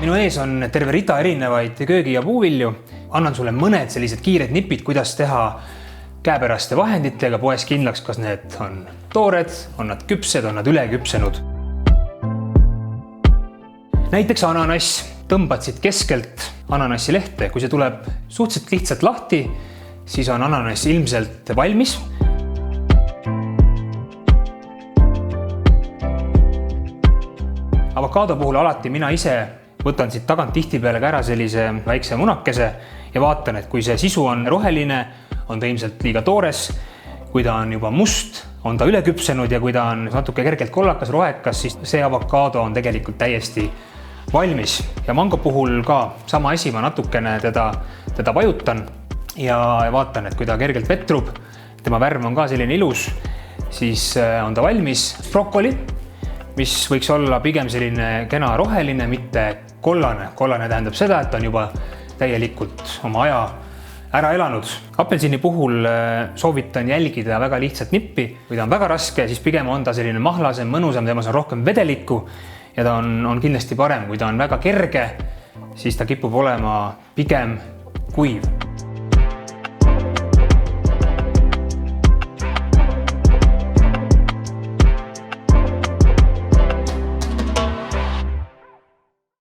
Minu ees on terve rida erinevaid köögi- ja puuvilju. Annan sulle mõned sellised kiired nipid, kuidas teha käepäraste vahenditega poes kindlaks, kas need on toored, on nad küpsed, on nad üleküpsenud. Näiteks ananass. Tõmbad siit keskelt ananassi lehte. Kui see tuleb suhteliselt lihtsalt lahti, siis on ananass ilmselt valmis. Avokaado puhul alati mina ise võtan siit tagant tihtipeale ka ära sellise väikse munakese ja vaatan, et kui see sisu on roheline, on ta ilmselt liiga toores. Kui ta on juba must, on ta üleküpsenud ja kui ta on natuke kergelt kollakas, rohekas, siis see avokaado on tegelikult täiesti valmis. Ja mango puhul ka sama asi, ma natukene teda vajutan ja vaatan, et kui ta kergelt vetrub, tema värv on ka selline ilus, siis on ta valmis. Brokoli, mis võiks olla pigem selline kena roheline, mitte kollane. Kollane tähendab seda, et on juba täielikult oma aja ära elanud. Apelsini puhul soovitan jälgida väga lihtsat nippi. Kui ta on väga raske, siis pigem on ta selline mahlasem, mõnusam, temas on rohkem vedelikku ja ta on kindlasti parem. Kui ta on väga kerge, siis ta kipub olema pigem kuiv.